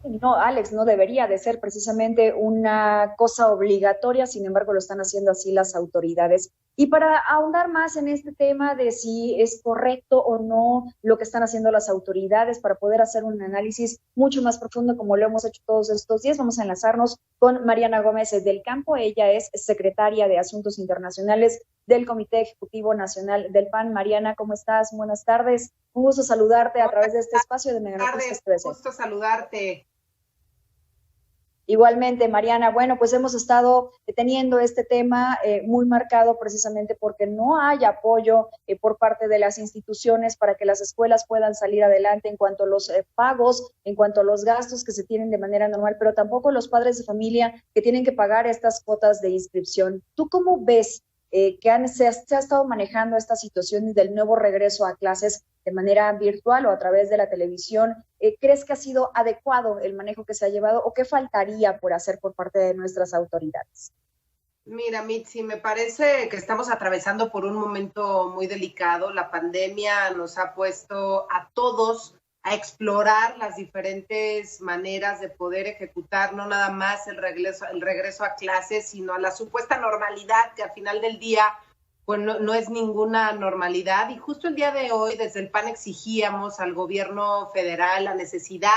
No, Alex, no debería de ser precisamente una cosa obligatoria, sin embargo lo están haciendo así las autoridades. Y para ahondar más en este tema de si es correcto o no lo que están haciendo las autoridades, para poder hacer un análisis mucho más profundo como lo hemos hecho todos estos días, vamos a enlazarnos con Mariana Gómez del Campo. Ella es secretaria de Asuntos Internacionales del Comité Ejecutivo Nacional del PAN. Mariana, ¿cómo estás? Buenas tardes. Un gusto saludarte a través de este espacio de Mega Buenas Noticias tardes, 13. gusto saludarte. Igualmente, Mariana, bueno, pues hemos estado teniendo este tema muy marcado precisamente porque no hay apoyo por parte de las instituciones para que las escuelas puedan salir adelante en cuanto a los pagos, en cuanto a los gastos que se tienen de manera normal, pero tampoco los padres de familia que tienen que pagar estas cuotas de inscripción. ¿Tú cómo ves se ha estado manejando esta situación del nuevo regreso a clases de manera virtual o a través de la televisión? ¿Crees que ha sido adecuado el manejo que se ha llevado o qué faltaría por hacer por parte de nuestras autoridades? Mira, Mitzi, me parece que estamos atravesando por un momento muy delicado. La pandemia nos ha puesto a todos a explorar las diferentes maneras de poder ejecutar no nada más el regreso a clases, sino a la supuesta normalidad, que al final del día pues no es ninguna normalidad. Y justo el día de hoy, desde el PAN, exigíamos al gobierno federal la necesidad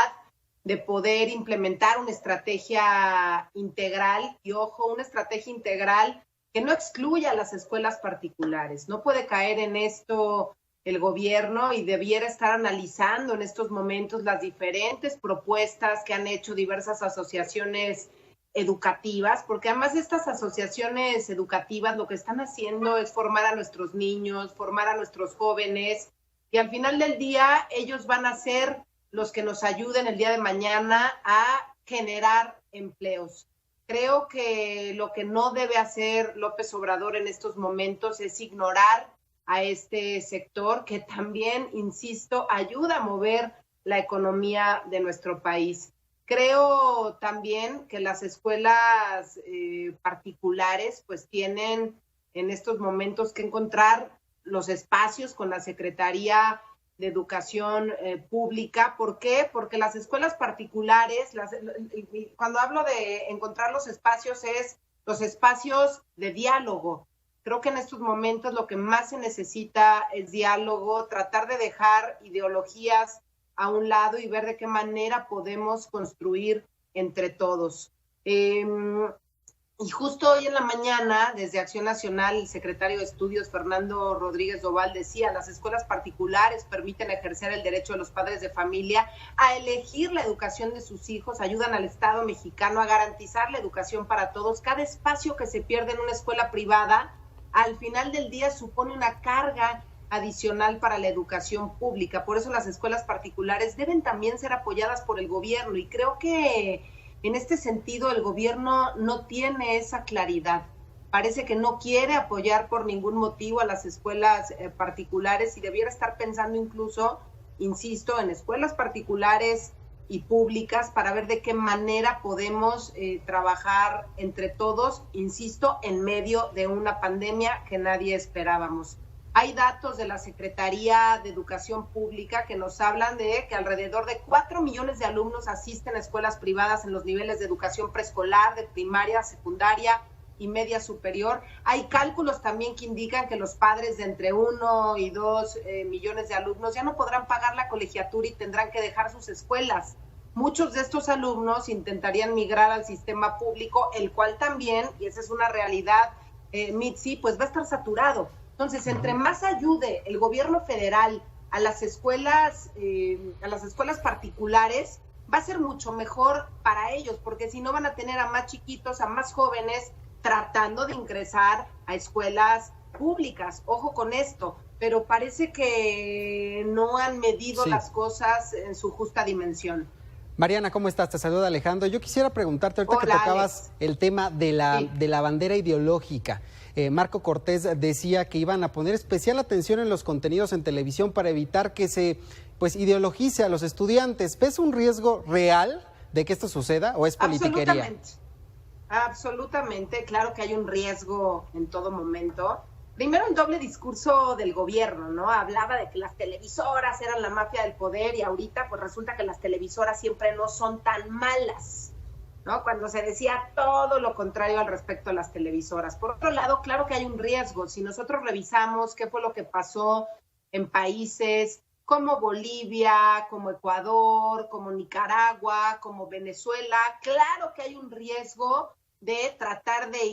de poder implementar una estrategia integral, y ojo, una estrategia integral que no excluya a las escuelas particulares. No puede caer en esto el gobierno y debiera estar analizando en estos momentos las diferentes propuestas que han hecho diversas asociaciones educativas, porque además estas asociaciones educativas lo que están haciendo es formar a nuestros niños, formar a nuestros jóvenes, y al final del día ellos van a ser los que nos ayuden el día de mañana a generar empleos. Creo que lo que no debe hacer López Obrador en estos momentos es ignorar a este sector que también, insisto, ayuda a mover la economía de nuestro país. Creo también que las escuelas particulares pues tienen en estos momentos que encontrar los espacios con la Secretaría de Educación Pública. ¿Por qué? Porque las escuelas particulares, cuando hablo de encontrar los espacios, es los espacios de diálogo. Creo que en estos momentos lo que más se necesita es diálogo, tratar de dejar ideologías a un lado y ver de qué manera podemos construir entre todos. Y justo hoy en la mañana, desde Acción Nacional, el secretario de Estudios, Fernando Rodríguez Doval, decía: las escuelas particulares permiten ejercer el derecho de los padres de familia a elegir la educación de sus hijos, ayudan al Estado mexicano a garantizar la educación para todos. Cada espacio que se pierde en una escuela privada, al final del día supone una carga adicional para la educación pública. Por eso las escuelas particulares deben también ser apoyadas por el gobierno, y creo que en este sentido el gobierno no tiene esa claridad. Parece que no quiere apoyar por ningún motivo a las escuelas particulares, y debiera estar pensando incluso, insisto, en escuelas particulares y públicas para ver de qué manera podemos trabajar entre todos, insisto, en medio de una pandemia que nadie esperábamos. Hay datos de la Secretaría de Educación Pública que nos hablan de que alrededor de 4 millones de alumnos asisten a escuelas privadas en los niveles de educación preescolar, de primaria, secundaria y media superior. Hay cálculos también que indican que los padres de entre 1 y 2 millones de alumnos ya no podrán pagar la colegiatura y tendrán que dejar sus escuelas. Muchos de estos alumnos intentarían migrar al sistema público, el cual también, y esa es una realidad, Mitzi, pues va a estar saturado. Entonces, entre más ayude el gobierno federal a las escuelas particulares, va a ser mucho mejor para ellos, porque si no van a tener a más chiquitos, a más jóvenes tratando de ingresar a escuelas públicas. Ojo con esto, pero parece que no han medido las cosas en su justa dimensión. Mariana, ¿cómo estás? Te saluda Alejandro. Yo quisiera preguntarte, ahorita que tocabas el tema de la bandera ideológica. Marco Cortés decía que iban a poner especial atención en los contenidos en televisión para evitar que se ideologice a los estudiantes. ¿Ves un riesgo real de que esto suceda o es politiquería? Absolutamente, claro que hay un riesgo en todo momento. primero un doble discurso del gobierno, ¿no? Hablaba de que las televisoras eran la mafia del poder y ahorita pues resulta que las televisoras siempre no son tan malas, ¿no? Cuando se decía todo lo contrario al respecto a las televisoras. Por otro lado, claro que hay un riesgo. Si nosotros revisamos qué fue lo que pasó en países como Bolivia, como Ecuador, como Nicaragua, como Venezuela, claro que hay un riesgo de tratar de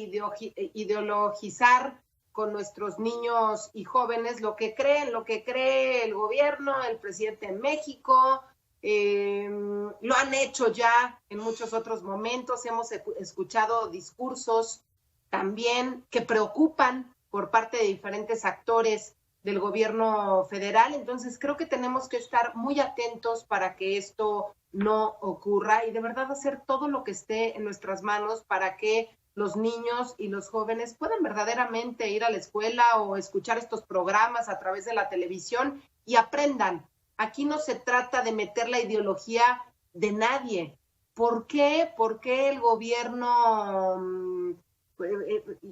ideologizar con nuestros niños y jóvenes lo que cree el gobierno, el presidente de México. Lo han hecho ya en muchos otros momentos, hemos escuchado discursos también que preocupan por parte de diferentes actores del gobierno federal, entonces creo que tenemos que estar muy atentos para que esto no ocurra y de verdad hacer todo lo que esté en nuestras manos para que los niños y los jóvenes puedan verdaderamente ir a la escuela o escuchar estos programas a través de la televisión y aprendan. Aquí no se trata de meter la ideología de nadie. ¿Por qué? Porque el gobierno,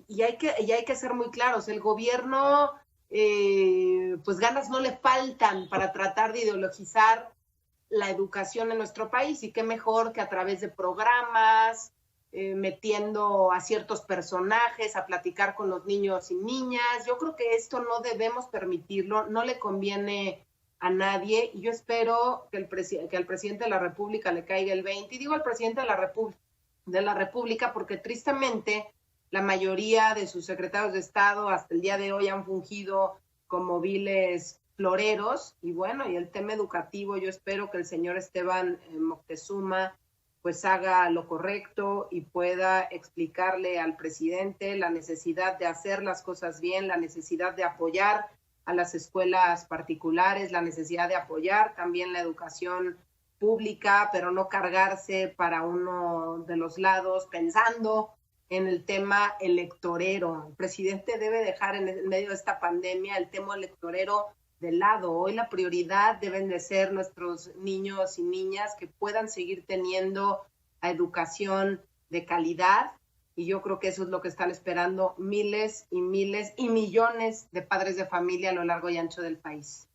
y hay que ser muy claros, el gobierno, pues ganas no le faltan para tratar de ideologizar la educación en nuestro país, y qué mejor que a través de programas, metiendo a ciertos personajes a platicar con los niños y niñas. Yo creo que esto no debemos permitirlo, no le conviene a nadie, y yo espero que al presidente de la República le caiga el 20, y digo al presidente de la República porque tristemente la mayoría de sus secretarios de Estado hasta el día de hoy han fungido como viles floreros, y bueno, y el tema educativo, yo espero que el señor Esteban Moctezuma pues haga lo correcto y pueda explicarle al presidente la necesidad de hacer las cosas bien, la necesidad de apoyar a las escuelas particulares, la necesidad de apoyar también la educación pública, pero no cargarse para uno de los lados pensando en el tema electorero. El presidente debe dejar en medio de esta pandemia el tema electorero de lado. Hoy la prioridad deben de ser nuestros niños y niñas que puedan seguir teniendo educación de calidad, y yo creo que eso es lo que están esperando miles y miles y millones de padres de familia a lo largo y ancho del país.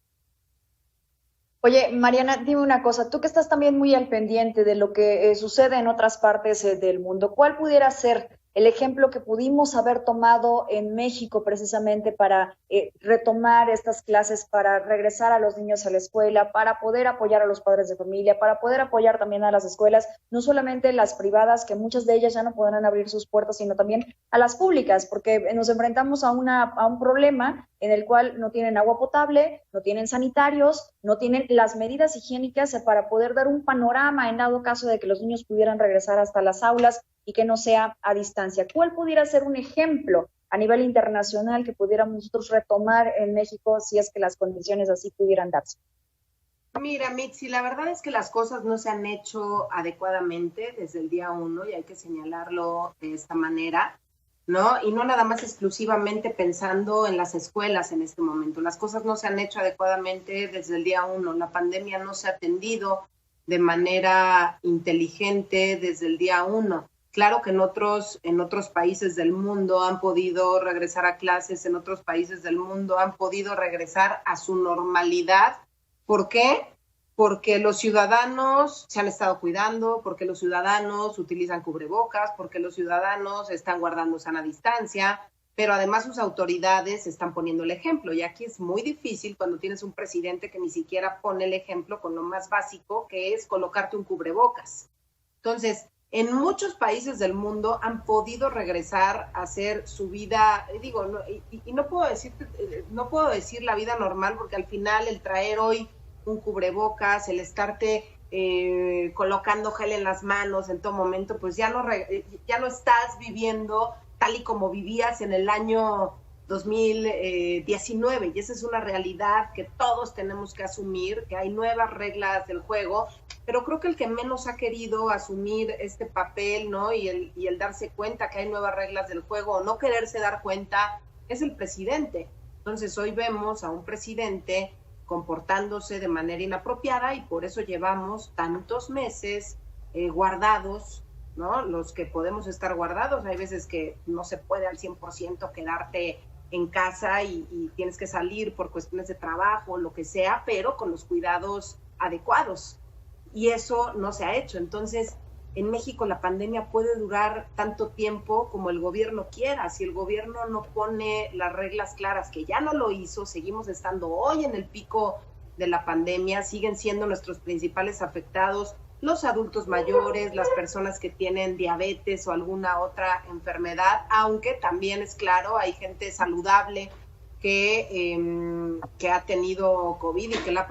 Oye, Mariana, dime una cosa, tú que estás también muy al pendiente de lo que sucede en otras partes del mundo, ¿cuál pudiera ser el ejemplo que pudimos haber tomado en México precisamente para retomar estas clases, para regresar a los niños a la escuela, para poder apoyar a los padres de familia, para poder apoyar también a las escuelas, no solamente las privadas, que muchas de ellas ya no podrán abrir sus puertas, sino también a las públicas, porque nos enfrentamos a un problema en el cual no tienen agua potable, no tienen sanitarios, no tienen las medidas higiénicas para poder dar un panorama en dado caso de que los niños pudieran regresar hasta las aulas y que no sea a distancia. ¿Cuál pudiera ser un ejemplo a nivel internacional que pudiéramos nosotros retomar en México si es que las condiciones así pudieran darse? Mira, Mitzi, la verdad es que las cosas no se han hecho adecuadamente desde el día 1 y hay que señalarlo de esta manera, ¿no? Y no nada más exclusivamente pensando en las escuelas en este momento. Las cosas no se han hecho adecuadamente desde el día 1. La pandemia no se ha atendido de manera inteligente desde el día 1. Claro que en otros países del mundo han podido regresar a clases, en otros países del mundo han podido regresar a su normalidad. ¿Por qué? Porque los ciudadanos se han estado cuidando, porque los ciudadanos utilizan cubrebocas, porque los ciudadanos están guardando sana distancia, pero además sus autoridades están poniendo el ejemplo. Y aquí es muy difícil cuando tienes un presidente que ni siquiera pone el ejemplo con lo más básico, que es colocarte un cubrebocas. Entonces, en muchos países del mundo han podido regresar a hacer su vida, digo, no puedo decir la vida normal, porque al final el traer hoy un cubrebocas, el estarte colocando gel en las manos en todo momento, pues ya no estás viviendo tal y como vivías en el año 2019, y esa es una realidad que todos tenemos que asumir, que hay nuevas reglas del juego, pero creo que el que menos ha querido asumir este papel, ¿no? Y el darse cuenta que hay nuevas reglas del juego, o no quererse dar cuenta, es el presidente. Entonces hoy vemos a un presidente comportándose de manera inapropiada, y por eso llevamos tantos meses guardados, ¿no? Los que podemos estar guardados, hay veces que no se puede al 100% quedarte en casa y tienes que salir por cuestiones de trabajo, lo que sea, pero con los cuidados adecuados. Y eso no se ha hecho. Entonces, en México la pandemia puede durar tanto tiempo como el gobierno quiera. Si el gobierno no pone las reglas claras, que ya no lo hizo, seguimos estando hoy en el pico de la pandemia, siguen siendo nuestros principales afectados los adultos mayores, las personas que tienen diabetes o alguna otra enfermedad, aunque también es claro, hay gente saludable que ha tenido COVID y que la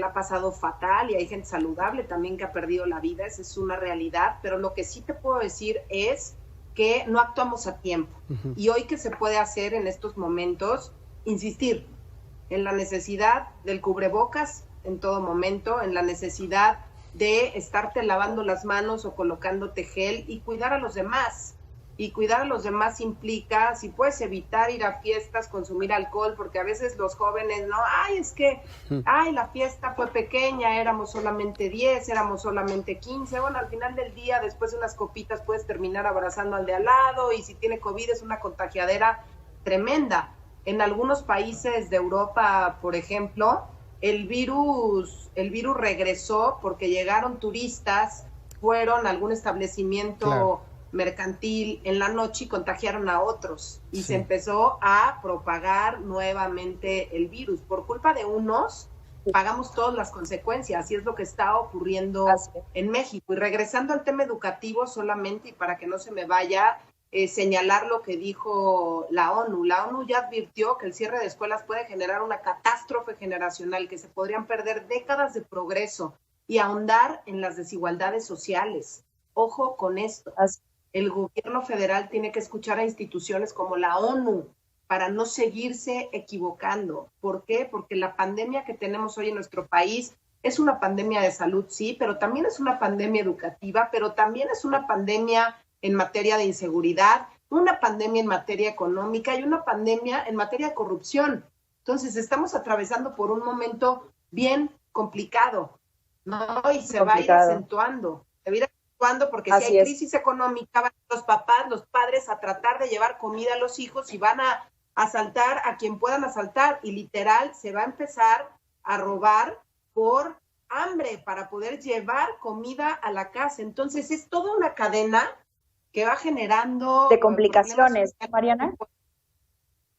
ha pasado fatal, y hay gente saludable también que ha perdido la vida. Esa es una realidad, pero lo que sí te puedo decir es que no actuamos a tiempo. Y hoy, ¿qué se puede hacer en estos momentos? Insistir en la necesidad del cubrebocas en todo momento, en la necesidad de estarte lavando las manos o colocándote gel y cuidar a los demás. Y cuidar a los demás implica, si puedes evitar ir a fiestas, consumir alcohol, porque a veces los jóvenes, no, la fiesta fue pequeña, éramos solamente 10, éramos solamente 15, bueno, al final del día, después de unas copitas, puedes terminar abrazando al de al lado, y si tiene COVID es una contagiadera tremenda. En algunos países de Europa, por ejemplo, el virus regresó porque llegaron turistas, fueron a algún establecimiento mercantil en la noche y contagiaron a otros. Y se empezó a propagar nuevamente el virus. Por culpa de unos, pagamos todas las consecuencias, y es lo que está ocurriendo en México. Y regresando al tema educativo solamente, y para que no se me vaya, señalar lo que dijo la ONU. La ONU ya advirtió que el cierre de escuelas puede generar una catástrofe generacional, que se podrían perder décadas de progreso y ahondar en las desigualdades sociales. Ojo con esto. El gobierno federal tiene que escuchar a instituciones como la ONU para no seguirse equivocando. ¿Por qué? Porque la pandemia que tenemos hoy en nuestro país es una pandemia de salud, sí, pero también es una pandemia educativa, pero también es una pandemia en materia de inseguridad, una pandemia en materia económica y una pandemia en materia de corrupción. Entonces, estamos atravesando por un momento bien complicado, ¿no? Y se va a ir acentuando, porque si hay crisis económica, van los papás, los padres a tratar de llevar comida a los hijos y van a asaltar a quien puedan asaltar, y literal se va a empezar a robar por hambre para poder llevar comida a la casa. Entonces, es toda una cadena que va generando de complicaciones, Mariana.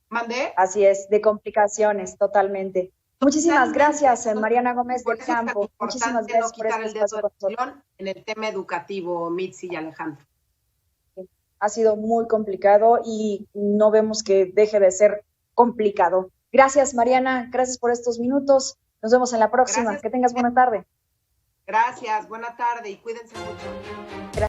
¿Mandé? Así es, de complicaciones, totalmente. Muchísimas gracias, Mariana Gómez del Campo. Muchísimas gracias por este espacio con nosotros. En el tema educativo, Mitzi y Alejandro. Ha sido muy complicado y no vemos que deje de ser complicado. Gracias, Mariana. Gracias por estos minutos. Nos vemos en la próxima. Gracias. Que tengas buena tarde. Gracias, buena tarde y cuídense mucho. Gracias.